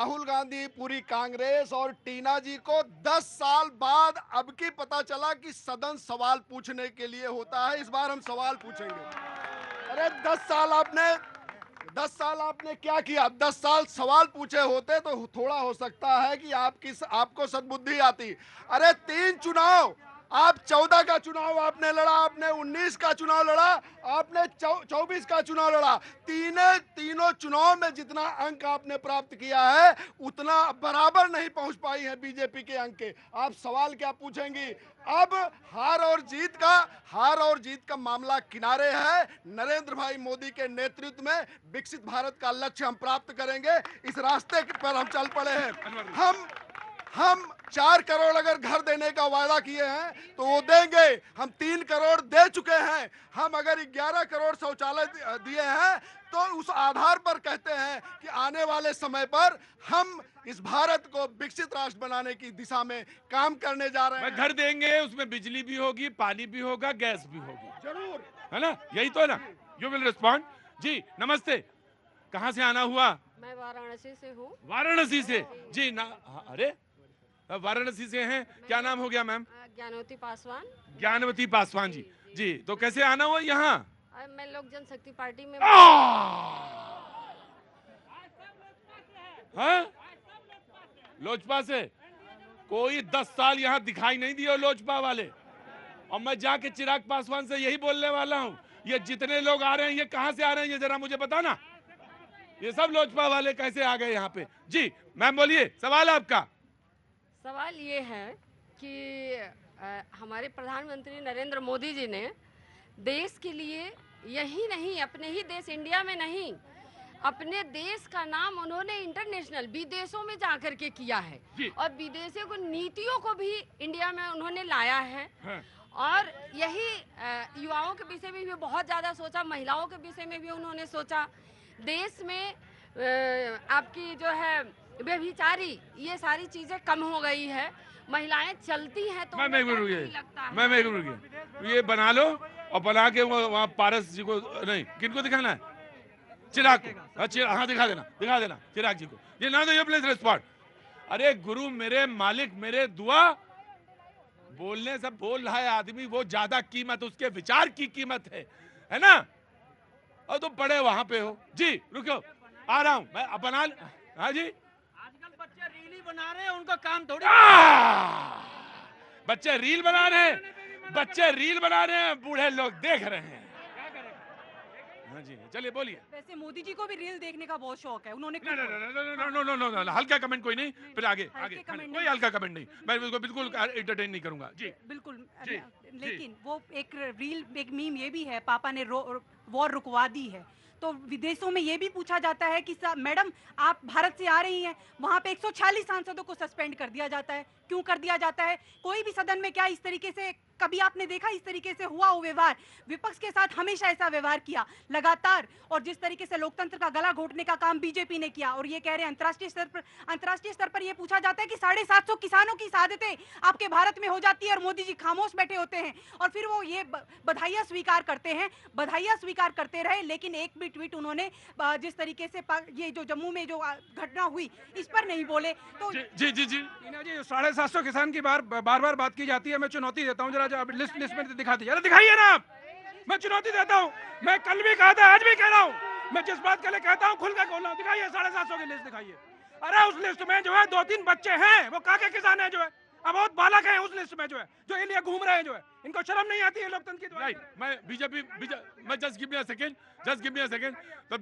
राहुल गांधी, पूरी कांग्रेस और टीना जी को 10 साल बाद अब की पता चला कि सदन सवाल पूछने के लिए होता है। इस बार हम सवाल पूछेंगे। अरे 10 साल आपने क्या किया? 10 साल सवाल पूछे होते तो थोड़ा हो सकता है कि आपको सद्बुद्धि आती। अरे 3 चुनाव, आप 14 का चुनाव आपने लड़ा, आपने 19 का चुनाव लड़ा, आपने 24 का चुनाव लड़ा। तीनों चुनाव में जितना अंक आपने प्राप्त किया है उतना बराबर नहीं पहुंच पाई है बीजेपी के अंक के। आप सवाल क्या पूछेंगी? अब हार और जीत का मामला किनारे है। नरेंद्र भाई मोदी के नेतृत्व में विकसित भारत का लक्ष्य हम प्राप्त करेंगे। इस रास्ते पर हम चल पड़े हैं। हम 4 करोड़ अगर घर देने का वादा किए हैं तो वो देंगे। हम 3 करोड़ दे चुके हैं। हम अगर 11 करोड़ शौचालय दिए हैं तो उस आधार पर कहते हैं कि आने वाले समय पर हम इस भारत को विकसित राष्ट्र बनाने की दिशा में काम करने जा रहे हैं। घर देंगे, उसमें बिजली भी होगी, पानी भी होगा, गैस भी होगी, जरूर, है ना? यही तो है ना? You will respond. जी नमस्ते, कहाँ से आना हुआ? मैं वाराणसी से हूँ। वाराणसी से जी ना? अरे वाराणसी से हैं, क्या नाम हो गया मैम? ज्ञानवती पासवान। ज्ञानवती पासवान जी। जी तो कैसे आना हुआ यहाँ? मैं लोक जनशक्ति पार्टी में। हाँ? लोजपा से कोई 10 साल यहाँ दिखाई नहीं दिए लोजपा वाले। और मैं जाके चिराग पासवान से यही बोलने वाला हूँ, ये जितने लोग आ रहे हैं ये कहाँ से आ रहे हैं, ये जरा मुझे बताना। ये सब लोजपा वाले कैसे आ गए यहाँ पे? जी मैम बोलिए, सवाल आपका। सवाल ये है कि हमारे प्रधानमंत्री नरेंद्र मोदी जी ने देश के लिए यही नहीं, अपने ही देश इंडिया में नहीं, अपने देश का नाम उन्होंने इंटरनेशनल विदेशों में जाकर के किया है और विदेशों को नीतियों को भी इंडिया में उन्होंने लाया है। हाँ। और यही युवाओं के विषय में भी बहुत ज़्यादा सोचा, महिलाओं के विषय में भी उन्होंने सोचा। देश में आपकी जो है व्यभिचारी, ये सारी चीज़ें कम हो गई है, महिलाएं चलती हैं तो मैं लगता है। ये बना लो और बना के वहाँ पारस जी को, नहीं किनको दिखाना है? चिराग को। हाँ दिखा देना चिराग जी को। ये ना तो ये प्लीज रिस्पॉन्ड। अरे गुरु मेरे मालिक मेरे दुआ, बोलने से बोल रहा है आदमी, वो ज्यादा कीमत उसके विचार की कीमत है ना? और तुम पड़े वहां पे हो। जी रुको, आ रहा हूं मैं बना। हाँ जी, आजकल बच्चे रील ही बना रहे हैं, उनका काम थोड़ी। बच्चे रील बना रहे हैं, बूढ़े लोग देख रहे हैं। हाँ जी चलिए बोलिए। वैसे मोदी जी को भी रील देखने का बहुत शौक है, उन्होंने नो, हल्का कमेंट कोई नहीं, फिर आगे कोई हल्का कमेंट नहीं, मैं उसको बिल्कुल एंटरटेन नहीं करूंगा। जी बिल्कुल जी, लेकिन वो एक रील, एक मीम ये भी है, पापा ने वॉर रुकवा दी है। तो विदेशों में ये भी पूछा जाता है कि मैडम आप भारत से आ रही हैं, वहाँ पे 146 सांसदों को सस्पेंड कर दिया जाता है। क्यों कर दिया जाता है? कोई भी सदन में क्या इस तरीके से कभी आपने देखा इस तरीके से हुआ हो व्यवहार? विपक्ष के साथ हमेशा ऐसा व्यवहार किया लगातार, और जिस तरीके से लोकतंत्र का गला घोटने का काम बीजेपी ने किया। और ये कह रहे हैं अंतर्राष्ट्रीय स्तर पर ये पूछा जाता है कि 750 किसानों की शहादतें आपके भारत में हो जाती है और मोदी जी खामोश बैठे होते हैं, और फिर वो ये बधाइयां स्वीकार करते हैं। बधाइयां स्वीकार करते रहे, लेकिन एक भी ट्वीट उन्होंने जिस तरीके से ये जो जम्मू में जो घटना हुई इस पर नहीं बोले। तो जी 750 किसान की बार बार बात की जाती है। मैं चुनौती देता हूँ, जरा लिस्ट में दिखाइए ना आप। मैं चुनौती देता हूँ, मैं कल भी कहा था, आज भी कह रहा हूँ, मैं जिस बात के लिए कहता हूँ खुल कर बोल रहा हूँ। दिखाइए 750 की लिस्ट दिखाइए। अरे उस लिस्ट में जो है 2-3 बच्चे हैं, वो काके किसान है, जो है अब बहुत बालक हैं उस लिस्ट में, जो है जो इंडिया घूम रहे हैं, जो है इनको शर्म नहीं आती है लोकतंत्र की। मैं बीजेपी मैं just give me a second तो